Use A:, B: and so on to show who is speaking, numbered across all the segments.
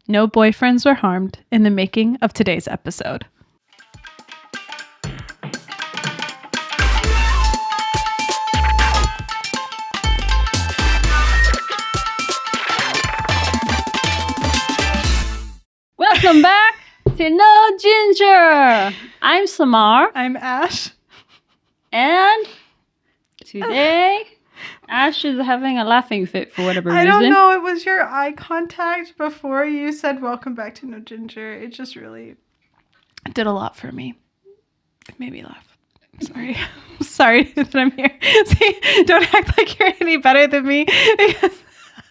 A: No boyfriends were harmed in the making of today's episode.
B: Welcome back to No Ginger. I'm Samar.
A: I'm Ash.
B: And today, Ash is having a laughing fit for whatever reason.
A: I don't know. It was your eye contact before you said welcome back to No Ginger. It just really did a lot for me. It made me laugh. I'm sorry. I'm sorry that I'm here. See, don't act like you're any better than me because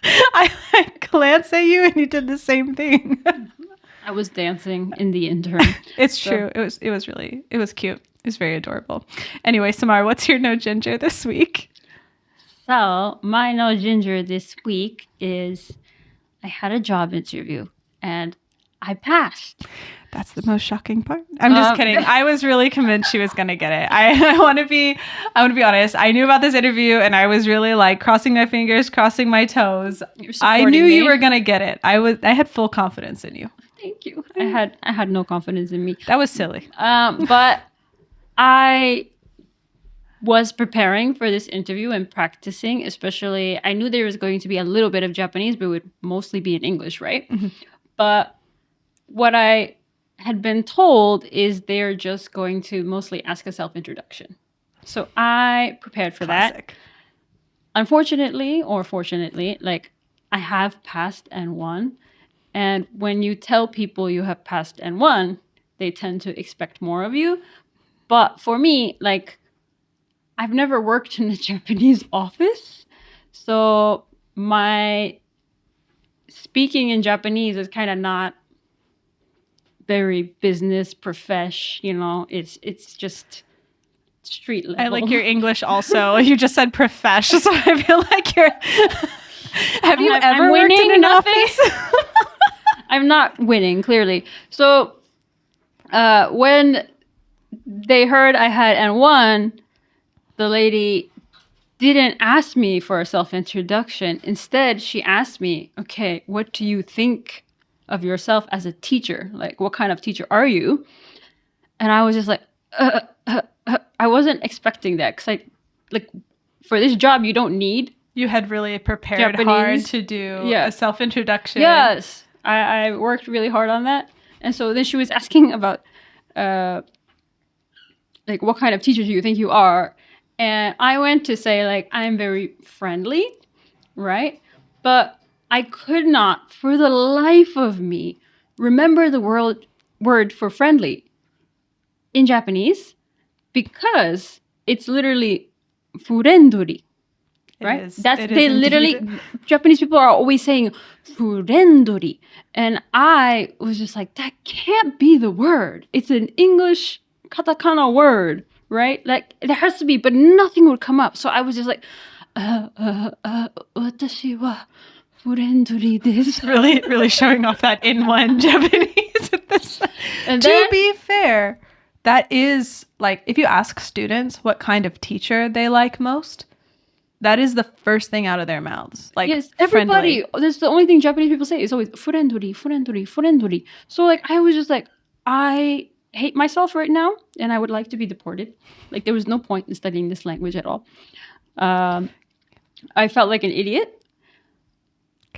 A: I glanced at you and you did the same thing.
B: I was dancing in the intern.
A: It's true. It was cute. It was very adorable. Anyway, Samar, what's your No Ginger this week?
B: So my No Ginger this week is I had a job interview and I passed.
A: That's the most shocking part. I'm just kidding. I was really convinced she was going to get it. I want to be honest. I knew about this interview and I was really like crossing my fingers, crossing my toes. I knew you were going to get it. I had full confidence in you.
B: Thank you. I had no confidence in me.
A: That was silly.
B: But I was preparing for this interview and practicing, especially I knew there was going to be a little bit of Japanese, but it would mostly be in English, right? Mm-hmm. But what I had been told is they're just going to mostly ask a self-introduction. So I prepared for that. Unfortunately, or fortunately, like I have passed and won. And when you tell people you have passed and won, they tend to expect more of you. But for me, like, I've never worked in a Japanese office. So my speaking in Japanese is kind of not very business profesh, it's just street level.
A: I like your English also. You just said profesh, so I feel like you're... Have you ever worked in an office?
B: I'm not winning, clearly. So when they heard I had and won, the lady didn't ask me for a self-introduction. Instead, she asked me, okay, what do you think of yourself as a teacher? Like, what kind of teacher are you? And I was just like, I wasn't expecting that because for this job, you don't need...
A: You had really prepared hard to do a self-introduction.
B: Yes. I worked really hard on that. And so then she was asking about, what kind of teacher do you think you are? And I went to say, I'm very friendly, right? But I could not, for the life of me, remember the word for friendly in Japanese because it's literally friendly. Right? Japanese people are always saying friendly. And I was just like, that can't be the word. It's an English katakana word, right? Like, there has to be, but nothing would come up. So I was just like, watashi wa friendly desu.
A: Really showing off that in one Japanese at this. And to be fair, that is, if you ask students what kind of teacher they like most, that is the first thing out of their mouths.
B: Yes, everybody. Friendly. That's the only thing Japanese people say. It's always friendly. So I was just like, I hate myself right now, and I would like to be deported. There was no point in studying this language at all. I felt like an idiot.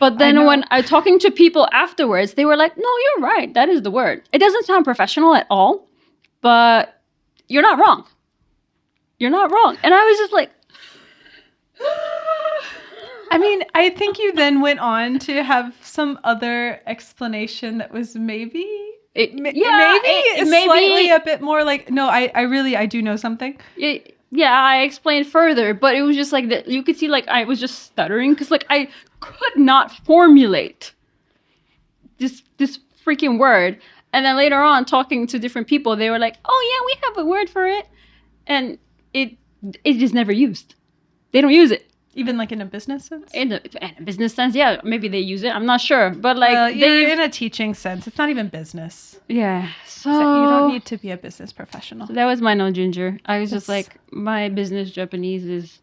B: But then when I was talking to people afterwards, they were like, no, you're right. That is the word. It doesn't sound professional at all, but you're not wrong. You're not wrong. And I was just like,
A: I mean, I think you then went on to have some other explanation that was maybe slightly a bit more no, I do know something.
B: Yeah, I explained further, but it was just that you could see I was just stuttering because I could not formulate this freaking word. And then later on, talking to different people, they were like, oh yeah, we have a word for it. And it just never used. They don't use it.
A: Even in a business sense?
B: In a business sense, yeah. Maybe they use it. I'm not sure. But
A: you're in a teaching sense. It's not even business.
B: Yeah. So
A: you don't need to be a business professional.
B: So that was my No Ginger. I was just my business Japanese is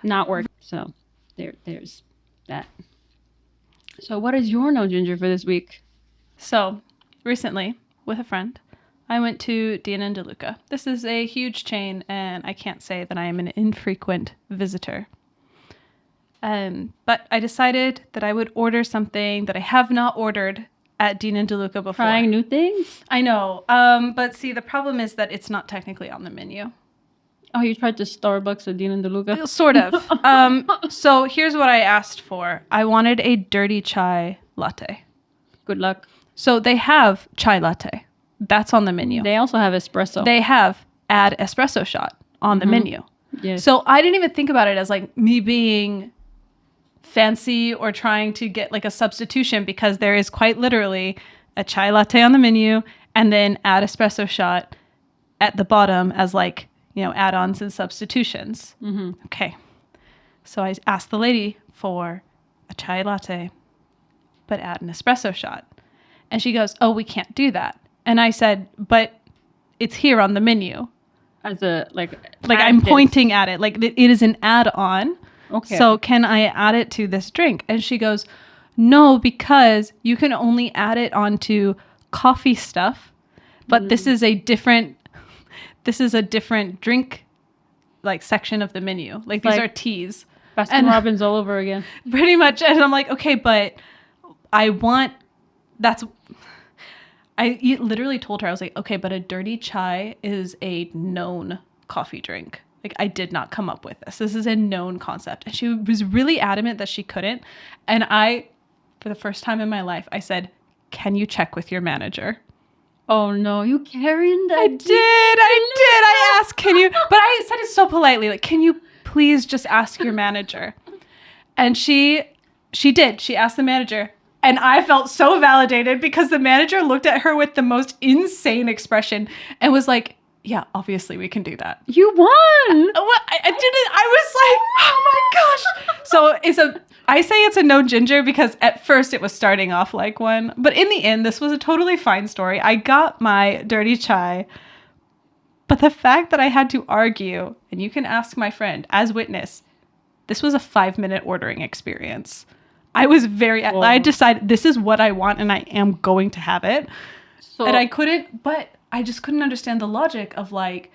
B: not working. So there's that. So what is your no ginger for this week?
A: So, recently, with a friend, I went to Dean and DeLuca. This is a huge chain, and I can't say that I am an infrequent visitor. But I decided that I would order something that I have not ordered at Dean and DeLuca before.
B: Trying new things?
A: I know. But see, the problem is that it's not technically on the menu.
B: Oh, you tried the Starbucks at Dean and DeLuca?
A: Sort of. So here's what I asked for. I wanted a dirty chai latte.
B: Good luck.
A: So they have chai latte. That's on the menu.
B: They also have espresso.
A: They have add espresso shot on the menu.
B: Yes.
A: So I didn't even think about it as like me being fancy or trying to get like a substitution, because there is quite literally a chai latte on the menu and then add espresso shot at the bottom as like, you know, add-ons and substitutions.
B: Mm-hmm.
A: Okay. So I asked the lady for a chai latte, but add an espresso shot. And she goes, oh, we can't do that. And I said, but it's here on the menu.
B: As a, like
A: I'm pointing at it. Like, it is an add-on.
B: Okay.
A: So can I add it to this drink? And she goes, no, because you can only add it onto coffee stuff. But this is a different drink, like, section of the menu. Like, these are teas.
B: Baskin Robbins all over again.
A: Pretty much. And I'm like, okay, but I literally told her, I was like, okay, but a dirty chai is a known coffee drink. Like, I did not come up with this. This is a known concept. And she was really adamant that she couldn't. And I, for the first time in my life, I said, can you check with your manager?
B: Oh, no. You carrying that?
A: I did. I asked, can you? But I said it so politely, like, can you please just ask your manager? And she did. She asked the manager. And I felt so validated because the manager looked at her with the most insane expression and was like, yeah, obviously we can do that.
B: You won.
A: What? I didn't. I was like, oh my gosh. So I say it's a no ginger because at first it was starting off like one. But in the end, this was a totally fine story. I got my dirty chai. But the fact that I had to argue, and you can ask my friend as witness, this was a 5-minute ordering experience. I was I decided this is what I want and I am going to have it. So, and I just couldn't understand the logic of like,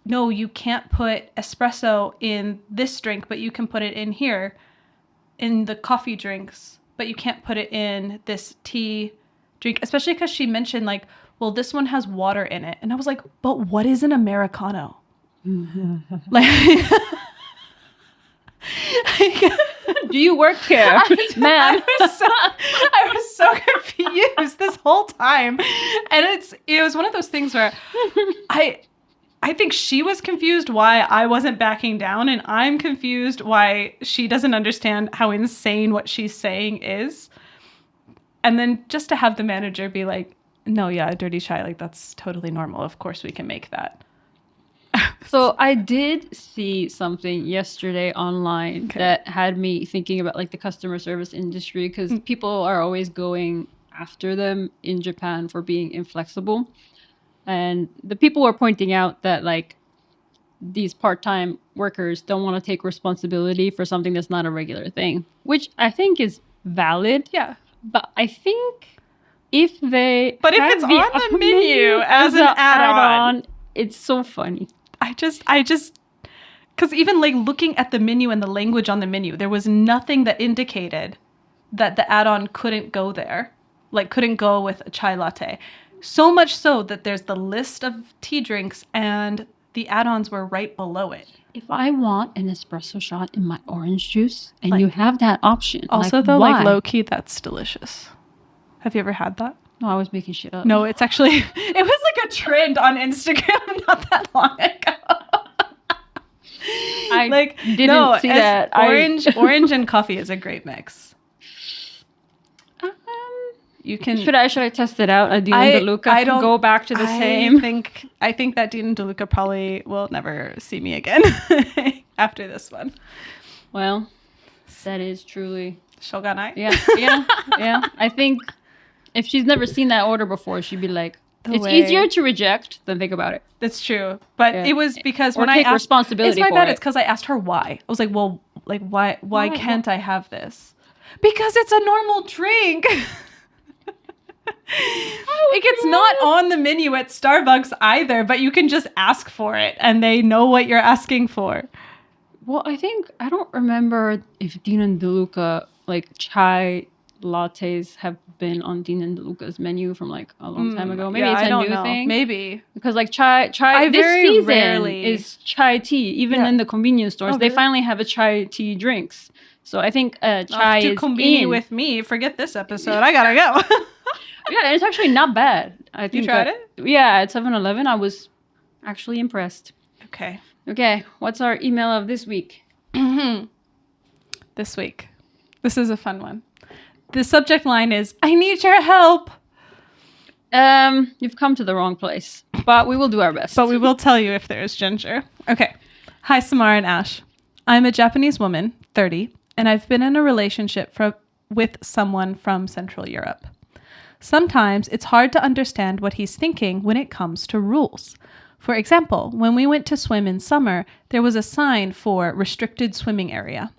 A: no, you can't put espresso in this drink, but you can put it in here in the coffee drinks, but you can't put it in this tea drink, especially because she mentioned like, well, this one has water in it. And I was like, but what is an Americano? Like,
B: do you work here, man?
A: I was so confused this whole time, and it was one of those things where I think she was confused why I wasn't backing down, and I'm confused why she doesn't understand how insane what she's saying is. And then just to have the manager be like, "No, yeah, a dirty chai, like that's totally normal. Of course we can make that."
B: So I did see something yesterday online that had me thinking about like the customer service industry, because people are always going after them in Japan for being inflexible. And the people were pointing out that like these part-time workers don't want to take responsibility for something that's not a regular thing, which I think is valid.
A: Yeah.
B: But I think if
A: it's on the menu as an add-on,
B: it's so funny.
A: I just, because even like looking at the menu and the language on the menu, there was nothing that indicated that the add-on couldn't go there, like couldn't go with a chai latte. So much so that there's the list of tea drinks and the add-ons were right below it.
B: If I want an espresso shot in my orange juice and like, you have that option.
A: Also,
B: like,
A: though,
B: why?
A: like low-key, that's delicious. Have you ever had that?
B: No, I was making shit up.
A: No, it's actually, it was like a trend on Instagram not that long ago.
B: I didn't see that.
A: Orange and coffee is a great mix. You can.
B: Should I test it out? Dean and DeLuca. I don't go back to the same.
A: I think that Dean and DeLuca probably will never see me again after this one.
B: Well, that is truly
A: しょうがない.
B: Yeah. I think if she's never seen that order before, she'd be like, it's easier to reject than think about it.
A: That's true. But it was because
B: or
A: when
B: take
A: I asked,
B: responsibility
A: it's my
B: for
A: bad.
B: it.
A: It's because I asked her why. I was like, well, like why can't I have this? Because it's a normal drink. Like, it's not on the menu at Starbucks either, but you can just ask for it and they know what you're asking for.
B: Well, I don't remember if Dean and DeLuca, like chai lattes have been on Dean and DeLuca's menu from like a long time ago. Maybe it's a new thing.
A: Maybe.
B: Because like chai this season is chai tea. Even in the convenience stores, they finally have a chai tea drinks. So I think chai is
A: convenient with me. Forget this episode. I gotta go.
B: Yeah, it's actually not bad. I think
A: you tried it?
B: Yeah, at 7-Eleven, I was actually impressed.
A: Okay,
B: what's our email of this week?
A: This week. This is a fun one. The subject line is, I need your help.
B: You've come to the wrong place, but we will do our best.
A: But we will tell you if there is ginger. Okay. Hi, Samar and Ash. I'm a Japanese woman, 30, and I've been in a relationship with someone from Central Europe. Sometimes it's hard to understand what he's thinking when it comes to rules. For example, when we went to swim in summer, there was a sign for restricted swimming area.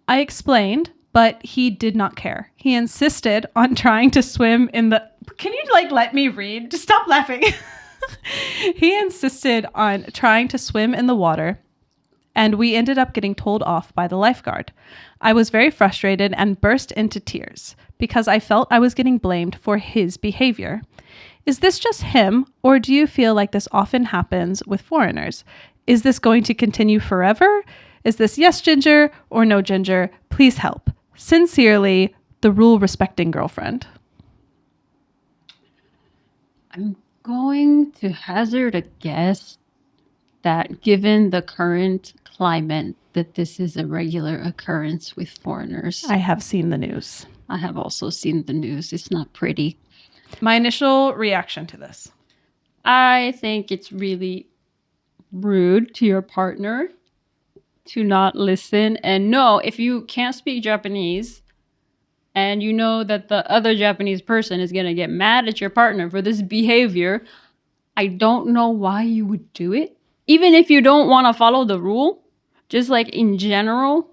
A: I explained, but he did not care. He insisted on trying to swim in the... Can you let me read? Just stop laughing. He insisted on trying to swim in the water, and we ended up getting told off by the lifeguard. I was very frustrated and burst into tears because I felt I was getting blamed for his behavior. Is this just him, or do you feel like this often happens with foreigners? Is this going to continue forever? Is this yes ginger or no ginger? Please help. Sincerely, the rule-respecting girlfriend.
B: I'm going to hazard a guess that given the current climate, that this is a regular occurrence with foreigners.
A: I have seen the news.
B: I have also seen the news. It's not pretty.
A: My initial reaction to this.
B: I think it's really rude to your partner to not listen. And no, if you can't speak Japanese and you know that the other Japanese person is going to get mad at your partner for this behavior, I don't know why you would do it. Even if you don't want to follow the rule, just like in general.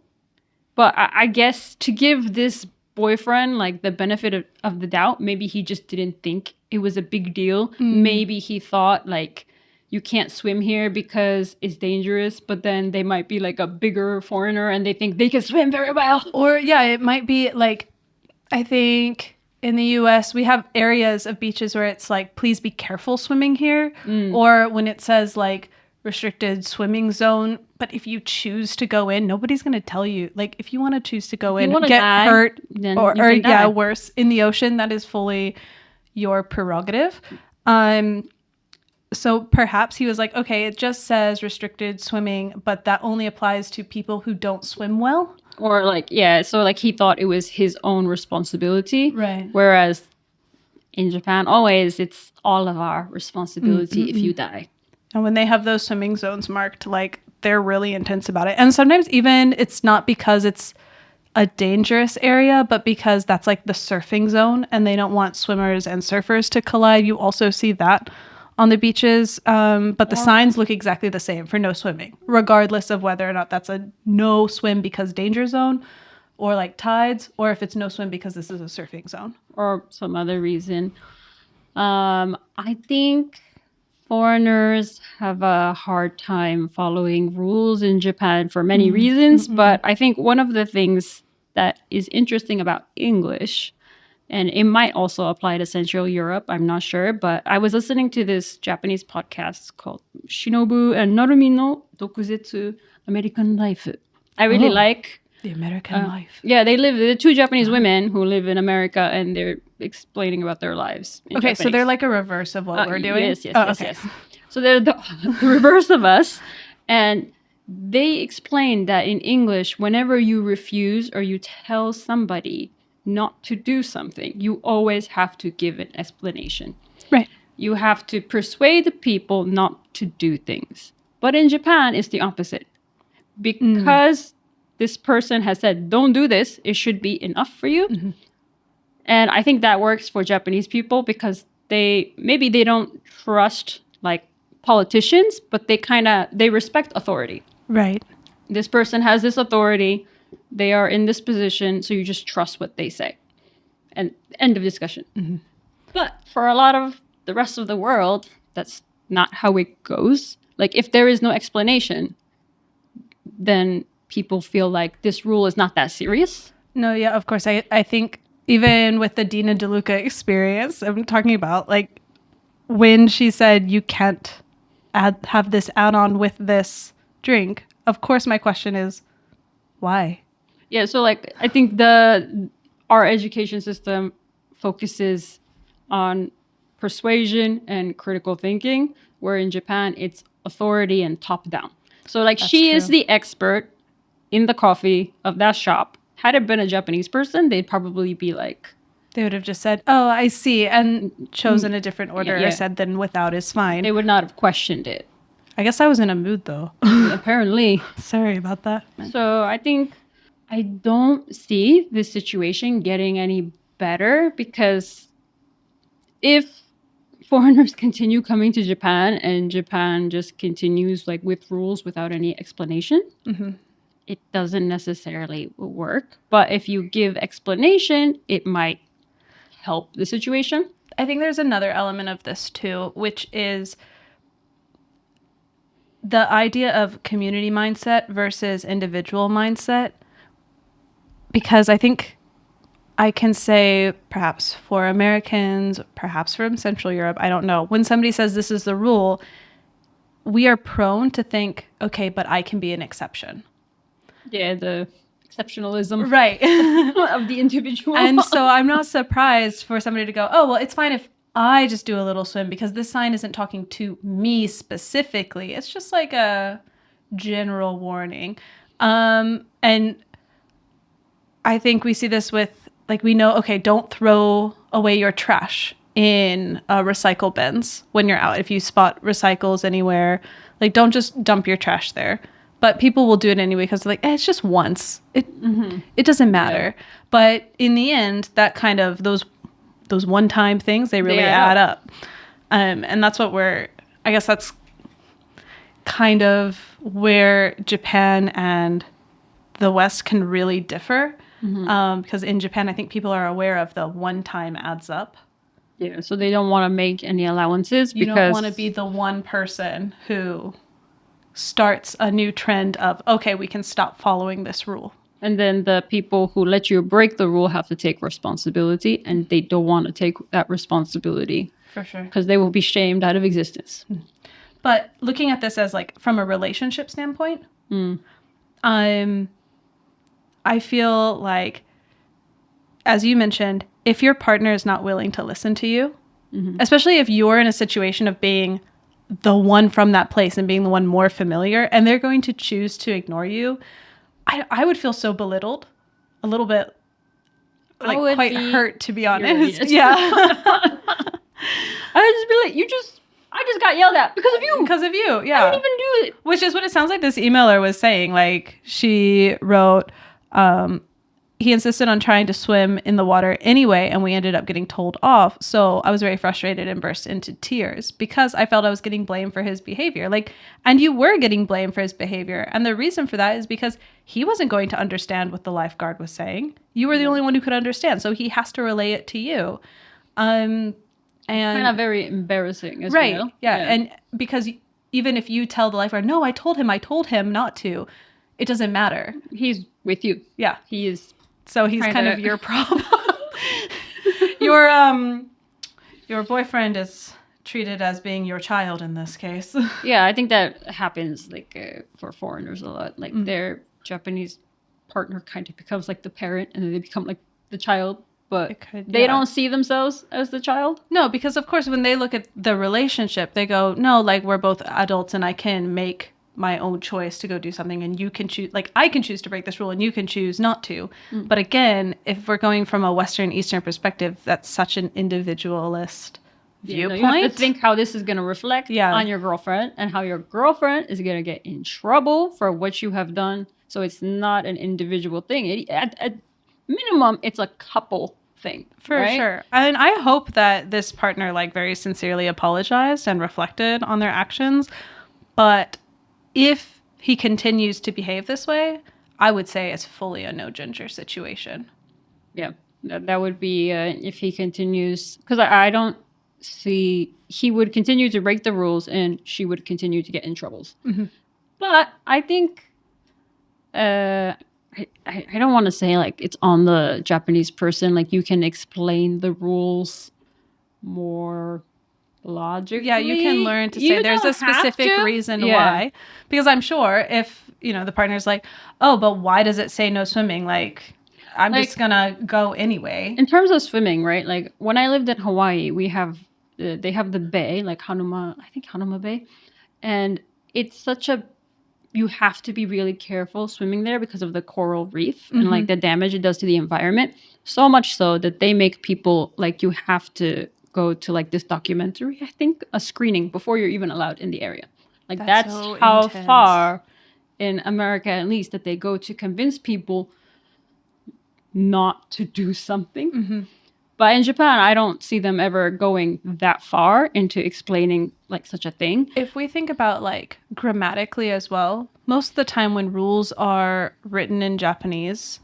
B: But I guess to give this boyfriend like the benefit of the doubt, maybe he just didn't think it was a big deal. Maybe he thought like you can't swim here because it's dangerous, but then they might be like a bigger foreigner and they think they can swim very well.
A: Or yeah, it might be like, I think in the US we have areas of beaches where it's like, please be careful swimming here. Or when it says like restricted swimming zone, but if you choose to go in, nobody's going to tell you. Like, if you want to choose to go in, get hurt, or yeah, worse in the ocean, that is fully your prerogative. So perhaps he was like, okay, it just says restricted swimming, but that only applies to people who don't swim well.
B: Or like, yeah, so like he thought it was his own responsibility.
A: Right.
B: Whereas in Japan, always it's all of our responsibility if you die.
A: And when they have those swimming zones marked, like, they're really intense about it. And sometimes even it's not because it's a dangerous area, but because that's like the surfing zone and they don't want swimmers and surfers to collide. You also see that on the beaches. But the signs look exactly the same for no swimming, regardless of whether or not that's a no swim because danger zone or like tides, or if it's no swim because this is a surfing zone.
B: Or some other reason. I think foreigners have a hard time following rules in Japan for many reasons, but I think one of the things that is interesting about English, and it might also apply to Central Europe, I'm not sure, but I was listening to this Japanese podcast called Shinobu and Narumi no Dokuzetsu American Life. I really like
A: the American life.
B: Yeah, they're two Japanese women who live in America and they're explaining about their lives.
A: Okay,
B: Japanese.
A: So they're like a reverse of what we're doing?
B: Yes. So they're the reverse of us. And they explained that in English, whenever you refuse or you tell somebody not to do something, you always have to give an explanation.
A: Right.
B: You have to persuade the people not to do things. But in Japan, it's the opposite. Because this person has said, don't do this, it should be enough for you. And I think that works for Japanese people because they don't trust like politicians, but they respect authority.
A: Right.
B: This person has this authority. They are in this position, so you just trust what they say. And end of discussion.
A: Mm-hmm.
B: But for a lot of the rest of the world, that's not how it goes. Like, if there is no explanation, then people feel like this rule is not that serious.
A: No, yeah, of course. I think even with the Dina DeLuca experience I'm talking about, like, when she said you can't have this add-on with this drink, of course my question is, why?
B: Yeah, so, like, I think our education system focuses on persuasion and critical thinking, where in Japan, it's authority and top-down. So, like, she is the expert in the coffee of that shop. Had it been a Japanese person, they'd probably be like...
A: They would have just said, oh, I see, and chosen a different order, or said then without is fine.
B: They would not have questioned it.
A: I guess I was in a mood, though.
B: Apparently.
A: Sorry about that.
B: So I think I don't see this situation getting any better, because if foreigners continue coming to Japan and Japan just continues like with rules without any explanation, it doesn't necessarily work. But if you give explanation, it might help the situation.
A: I think there's another element of this too, which is the idea of community mindset versus individual mindset. Because I think I can say, perhaps for Americans, perhaps from Central Europe, I don't know, when somebody says this is the rule, we are prone to think, okay, but I can be an exception.
B: Yeah, the exceptionalism
A: right.
B: of the individual.
A: And so I'm not surprised for somebody to go, oh, well, it's fine if I just do a little swim because this sign isn't talking to me specifically. It's just like a general warning. And I think we see this with, like, we know, okay, don't throw away your trash in recycle bins when you're out. If you spot recycles anywhere, like, don't just dump your trash there. But people will do it anyway because they're like, it's just once. It doesn't matter. Yeah. But in the end, that kind of, those one-time things, they really add up. And that's what I guess that's kind of where Japan and the West can really differ. Because in Japan, I think people are aware of the one time adds up.
B: Yeah, so they don't want to make any allowances.
A: You don't want to be the one person who starts a new trend of, okay, we can stop following this rule.
B: And then the people who let you break the rule have to take responsibility, and they don't want to take that responsibility.
A: For sure.
B: Because they will be shamed out of existence.
A: But looking at this as, like, from a relationship standpoint, I feel like, as you mentioned, if your partner is not willing to listen to you, especially if you're in a situation of being the one from that place and being the one more familiar, and they're going to choose to ignore you, I would feel so belittled, a little bit, like, quite hurt, to be honest.
B: Furious.
A: Yeah.
B: I would just be like, I just got yelled at because of you.
A: Because of you, yeah.
B: I didn't even do it.
A: Which is what it sounds like this emailer was saying. Like, she wrote, he insisted on trying to swim in the water anyway, and we ended up getting told off. So I was very frustrated and burst into tears because I felt I was getting blamed for his behavior. Like, and you were getting blamed for his behavior. And the reason for that is because he wasn't going to understand what the lifeguard was saying. You were the only one who could understand. So he has to relay it to you. And
B: kind of very embarrassing as
A: right,
B: well.
A: Yeah. And because even if you tell the lifeguard, no, I told him not to, it doesn't matter.
B: He's with you.
A: Yeah.
B: He is.
A: So he's kind of your problem. Your boyfriend is treated as being your child in this case.
B: Yeah, I think that happens for foreigners a lot. Like their Japanese partner kind of becomes like the parent, and then they become like the child. But they don't see themselves as the child.
A: No, because of course when they look at the relationship, they go, no, like, we're both adults and I can make my own choice to go do something, and you can choose, like, I can choose to break this rule and you can choose not to. But again, if we're going from a Western Eastern perspective, that's such an individualist viewpoint.
B: You have to think how this is going to reflect on your girlfriend, and how your girlfriend is going to get in trouble for what you have done. So it's not an individual thing. At minimum, it's a couple thing.
A: For sure. And I hope that this partner, like, very sincerely apologized and reflected on their actions. But if he continues to behave this way, I would say is fully a no ginger situation.
B: Yeah, that would be if he continues, because I don't see, he would continue to break the rules and she would continue to get in troubles.
A: Mm-hmm.
B: But I think I don't want to say like it's on the Japanese person, like you can explain the rules more logically.
A: Yeah, you can learn to say there's a specific reason why. Because I'm sure if, the partner's like, oh, but why does it say no swimming? Like, I'm just going to go anyway.
B: In terms of swimming, right? Like when I lived in Hawaii, they have the bay, like Hanuma Bay. And it's you have to be really careful swimming there because of the coral reef and like the damage it does to the environment. So much so that they make people like you have to go to like this documentary, I think, a screening before you're even allowed in the area. Like that's
A: so
B: how
A: intense.
B: far in America, at least, that they go to convince people not to do something.
A: Mm-hmm.
B: But in Japan, I don't see them ever going that far into explaining like such a thing.
A: If we think about like grammatically as well, most of the time when rules are written in Japanese,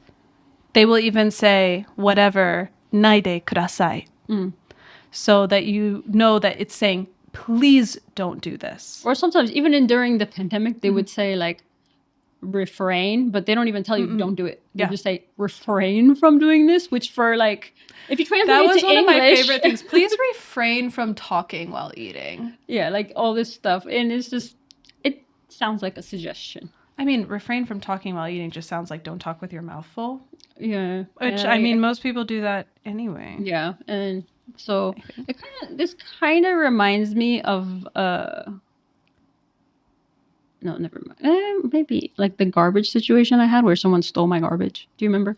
A: they will even say whatever, naide kudasai. So that you know that it's saying, please don't do this.
B: Or sometimes even during the pandemic, they would say like refrain, but they don't even tell you don't do it. They just say refrain from doing this, which for like, if you translate
A: that
B: it
A: was
B: to
A: one
B: English,
A: of my favorite things. Please refrain from talking while eating.
B: Yeah, like all this stuff. And it's just, it sounds like a suggestion.
A: I mean, refrain from talking while eating just sounds like don't talk with your mouth full.
B: Yeah.
A: Which, I mean, most people do that anyway.
B: Yeah. And so this kind of reminds me of, no, never mind. Maybe like the garbage situation I had where someone stole my garbage. Do you remember?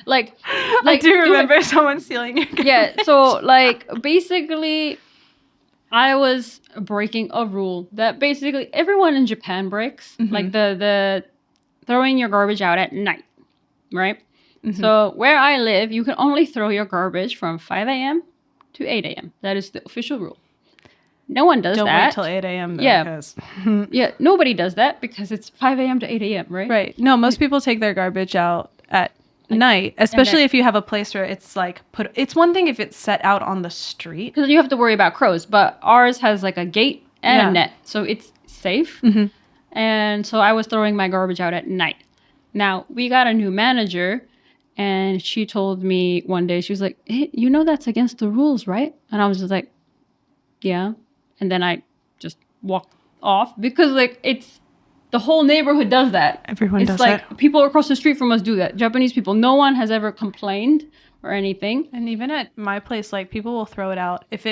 B: like
A: I do remember someone stealing your garbage.
B: Yeah, so like basically I was breaking a rule that basically everyone in Japan breaks, like the throwing your garbage out at night, right? So where I live, you can only throw your garbage from 5 a.m. to 8 a.m. That is the official rule. No one does
A: Don't
B: that.
A: wait till 8 a.m. though.
B: Yeah.
A: Because
B: Yeah, nobody does that because it's 5 a.m. to 8 a.m., right?
A: right. No, most people take their garbage out at night, especially if you have a place where it's like it's one thing if it's set out on the street.
B: Because you have to worry about crows, but ours has like a gate and a net, so it's safe. And so I was throwing my garbage out at night. Now, we got a new manager, and she told me one day, she was like, hey, you know that's against the rules, right? And I was just like, yeah. And then I just walked off because like it's the whole neighborhood does that.
A: Everyone does
B: that. It's like people across the street from us do that. Japanese people, no one has ever complained or anything.
A: And even at my place, like people will throw it out. If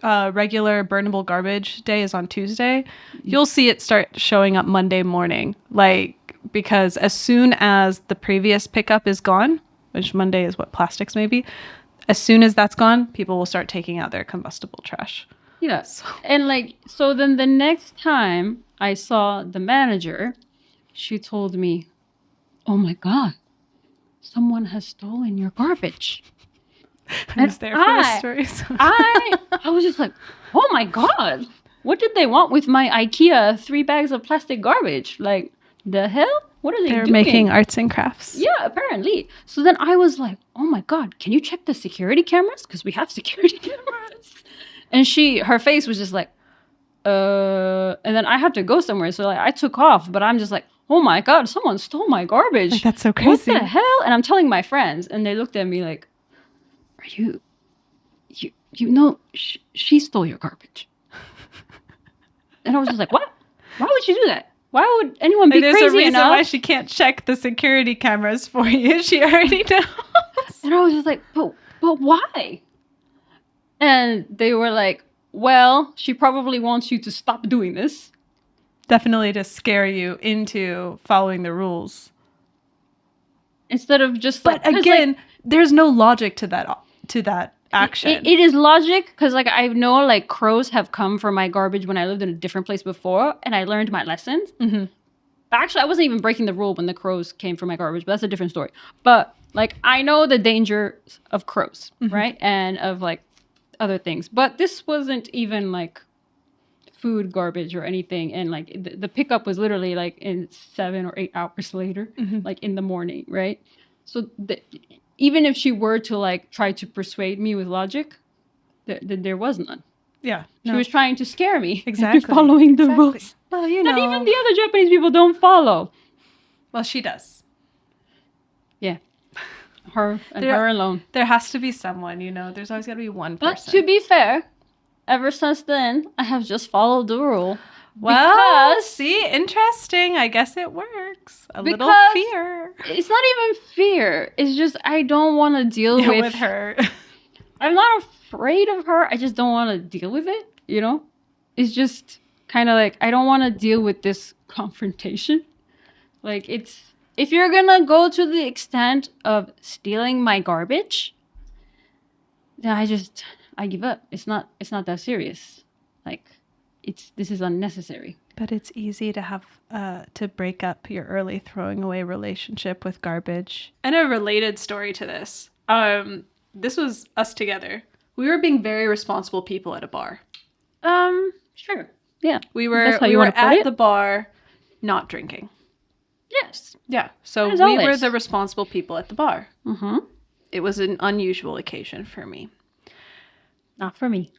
A: regular burnable garbage day is on Tuesday, you'll see it start showing up Monday morning. Like, because as soon as the previous pickup is gone, which Monday is what, plastics maybe, as soon as that's gone, people will start taking out their combustible trash.
B: Yeah. And like, so then the next time I saw the manager, she told me, oh my God, someone has stolen your garbage.
A: I was there for the stories.
B: I was just like, oh my God, what did they want with my IKEA 3 bags of plastic garbage? Like, the hell? What are they doing?
A: They're making arts and crafts.
B: Yeah, apparently. So then I was like, oh my God, can you check the security cameras? Because we have security cameras. And her face was just like, and then I had to go somewhere. So like I took off, but I'm just like, oh my God, someone stole my garbage.
A: Like, that's so crazy.
B: What the hell? And I'm telling my friends, and they looked at me like, are you know, she stole your garbage. And I was just like, what? Why would she do that? Why would anyone be crazy enough?
A: There's a reason why she can't check the security cameras for you. She already knows.
B: And I was just like, but why? And they were like, well, she probably wants you to stop doing this.
A: Definitely to scare you into following the rules.
B: Instead of just
A: But again, there's no logic to that action.
B: It is logic because like I know like crows have come for my garbage when I lived in a different place before, and I learned my lessons. But actually, I wasn't even breaking the rule when the crows came for my garbage, but that's a different story. But like I know the danger of crows, right? And of like other things. But this wasn't even like food garbage or anything, and like the pickup was literally like in 7 or 8 hours later, like in the morning, right? So even if she were to like try to persuade me with logic, there was none.
A: Yeah.
B: She was trying to scare me
A: Exactly.
B: into following the rules.
A: Well, you
B: That
A: know.
B: even the other Japanese people don't follow.
A: Well, she does.
B: Yeah. Her and her alone.
A: There has to be someone, you know. There's always got to be one
B: But
A: person.
B: to be fair, ever since then, I have just followed the rule.
A: Well,
B: Because
A: see, interesting. I guess it works. A little
B: Because-
A: fear.
B: it's not even fear. It's just I don't want to deal
A: with her.
B: I'm not afraid of her. I just don't want to deal with it, you know? It's just kind of like I don't want to deal with this confrontation. Like if you're going to go to the extent of stealing my garbage, then I give up. It's not that serious. Like this is unnecessary.
A: But it's easy to have to break up your early throwing away relationship with garbage. And a related story to this. This was us together. We were being very responsible people at a bar.
B: Sure. Yeah.
A: We were
B: That's how you wanna put
A: at
B: it?
A: the bar not drinking.
B: Yes.
A: Yeah. So
B: As
A: we were
B: always.
A: the responsible people at the bar.
B: Mm-hmm.
A: It was an unusual occasion for me.
B: Not for me.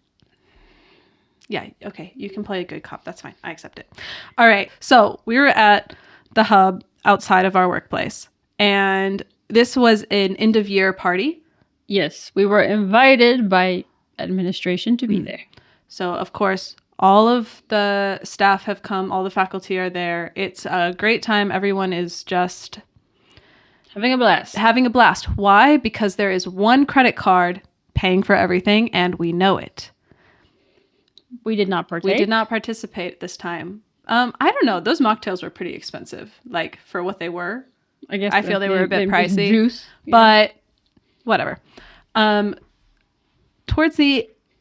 A: Yeah, okay. You can play a good cop. That's fine. I accept it. All right. So we were at the hub outside of our workplace. And this was an end of year party.
B: Yes. We were invited by administration to be there.
A: So, of course, all of the staff have come. All the faculty are there. It's a great time. Everyone is just
B: Having a blast.
A: having a blast. Why? Because there is one credit card paying for everything, and we know it.
B: We did not partake.
A: We did not participate this time. I don't know. Those mocktails were pretty expensive, like for what they were.
B: I guess
A: I feel they were a bit pricey.
B: Juice.
A: But whatever. Towards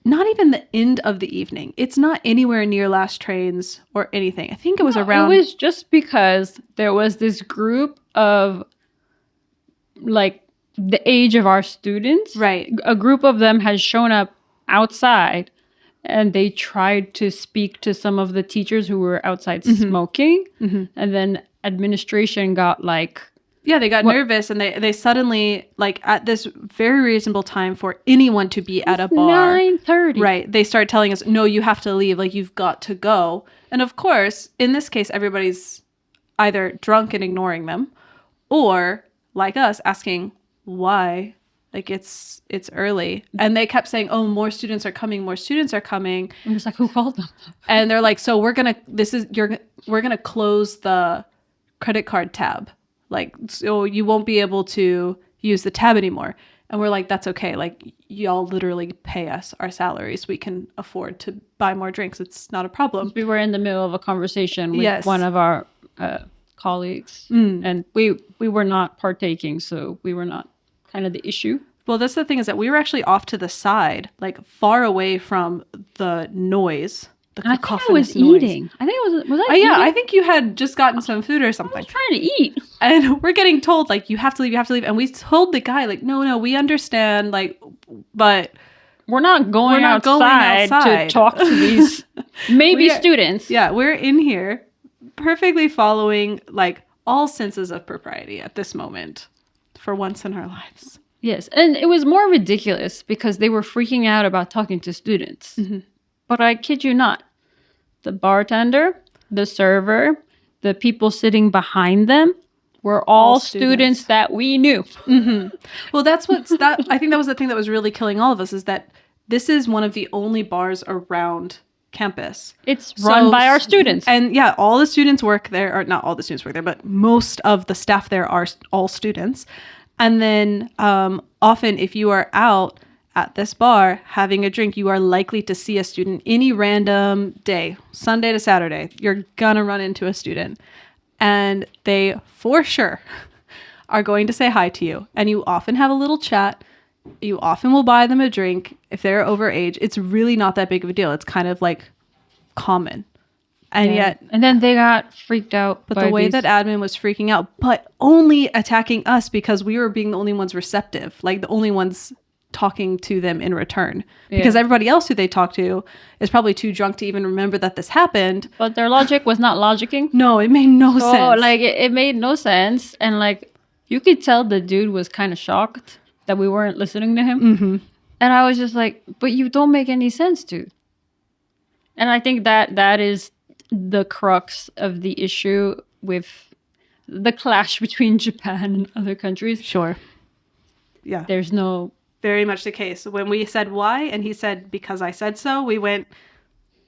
A: not even the end of the evening. It's not anywhere near last trains or anything. I think it was around.
B: It was just because there was this group of like the age of our students.
A: Right.
B: A group of them had shown up outside and they tried to speak to some of the teachers who were outside smoking. Mm-hmm. And then administration got like...
A: Yeah, they got nervous and they suddenly, like at this very reasonable time for anyone to be at a bar.
B: 9:30.
A: Right. They start telling us, no, you have to leave. Like, you've got to go. And of course, in this case, everybody's either drunk and ignoring them or, like us, asking why. Like, it's early. And they kept saying, oh, more students are coming. More students are coming.
B: I'm just like, who called them?
A: And they're like, so we're going to close the credit card tab. Like, so you won't be able to use the tab anymore. And we're like, that's okay. Like, y'all literally pay us our salaries. We can afford to buy more drinks. It's not a problem.
B: We were in the middle of a conversation with
A: Yes.
B: one of our colleagues. And we were not partaking, so we were not kind of the issue.
A: Well, that's the thing is that we were actually off to the side, like far away from the noise. The
B: And I think I
A: cacophonous
B: was
A: noise.
B: eating. I think it was I
A: Oh, yeah,
B: eating?
A: I think you had just gotten some food or
B: I
A: something.
B: was trying to eat.
A: And we're getting told, like, you have to leave, you have to leave. And we told the guy, like, no, we understand, like, but
B: We're not going
A: not going outside.
B: to talk to these maybe
A: We are-
B: students.
A: yeah, we're in here perfectly following, like, all senses of propriety at this moment for once in our lives.
B: Yes, and it was more ridiculous because they were freaking out about talking to students. But I kid you not, the bartender, the server, the people sitting behind them were all students that we knew.
A: Well, I think that was the thing that was really killing all of us, is that this is one of the only bars around campus.
B: It's run by our students.
A: And yeah, all the students work there, or not all the students work there, but most of the staff there are all students. And then often if you are out at this bar having a drink, you are likely to see a student any random day, Sunday to Saturday. You're gonna run into a student and they for sure are going to say hi to you. And you often have a little chat. You often will buy them a drink if they're over age. It's really not that big of a deal. It's kind of like common. And yet,
B: and then they got freaked out.
A: but the way that admin was freaking out, but only attacking us because we were being the only ones receptive, like the only ones talking to them in return. Because everybody else who they talk to is probably too drunk to even remember that this happened.
B: But their logic was not logicking.
A: No, it made no sense.
B: So, like, it made no sense. And, like, you could tell the dude was kind of shocked that we weren't listening to him.
A: Mm-hmm.
B: And I was just like, but you don't make any sense, dude. And I think that is the crux of the issue with the clash between Japan and other countries.
A: Sure. Yeah.
B: There's no...
A: Very much the case. When we said why, and he said, because I said so, we went,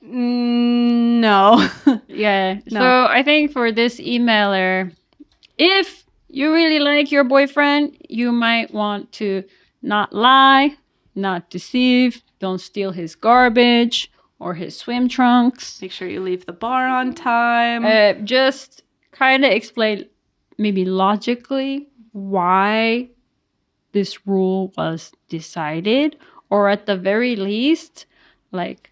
A: no.
B: Yeah.
A: No.
B: So I think for this emailer, if you really like your boyfriend, you might want to not lie, not deceive, don't steal his garbage or his swim trunks.
A: Make sure you leave the bar on time.
B: Just kind of explain maybe logically why this rule was decided, or at the very least, like,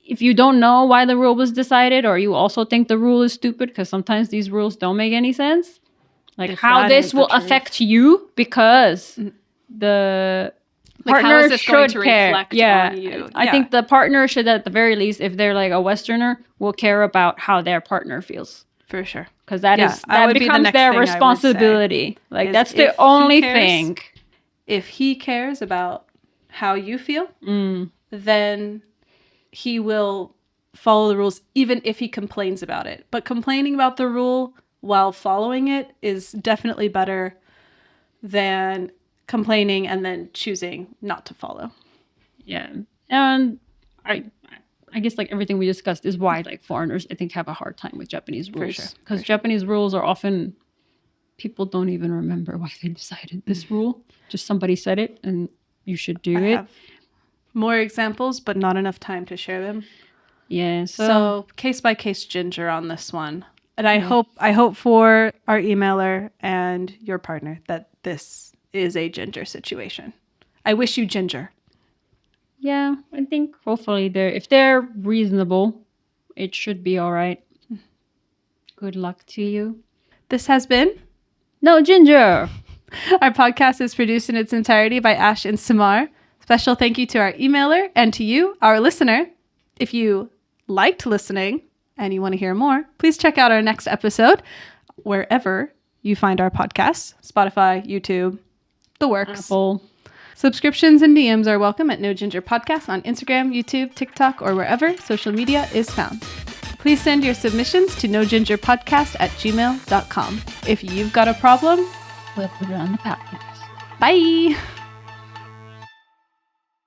B: if you don't know why the rule was decided, or you also think the rule is stupid, because sometimes these rules don't make any sense, like
A: if
B: how this will affect you, because the
A: like
B: partner
A: how is this going
B: should
A: to
B: care.
A: reflect
B: Yeah,
A: on you?
B: I think the partner should, at the very least, if they're like a Westerner, will care about how their partner feels.
A: For sure.
B: Because that
A: would be the
B: becomes
A: next
B: their
A: thing I would say,
B: responsibility. Like,
A: is
B: that's
A: if
B: the
A: he
B: only
A: cares-
B: thing.
A: If he cares about how you feel, then he will follow the rules, even if he complains about it. But complaining about the rule while following it is definitely better than complaining and then choosing not to follow.
B: Yeah. And I guess, like, everything we discussed is why, like, foreigners, I think, have a hard time with Japanese rules.
A: sure.
B: Because Japanese rules are often, people don't even remember why they decided this rule. Just somebody said it and you should do
A: I
B: it.
A: have more examples, but not enough time to share them.
B: Yeah.
A: So case by case ginger on this one. And I hope for our emailer and your partner that this is a ginger situation. I wish you ginger.
B: Yeah, I think hopefully if they're reasonable, it should be all right. Good luck to you.
A: This has been
B: No Ginger.
A: Our podcast is produced in its entirety by Ash and Samar. Special thank you to our emailer and to you, our listener. If you liked listening and you want to hear more, please check out our next episode wherever you find our podcasts. Spotify, YouTube, the works.
B: Apple.
A: Subscriptions and DMs are welcome at No Ginger Podcast on Instagram, YouTube, TikTok, or wherever social media is found. Please send your submissions to nogingerpodcast@gmail.com. If you've got a problem,
B: We'll put it on the podcast.
A: bye!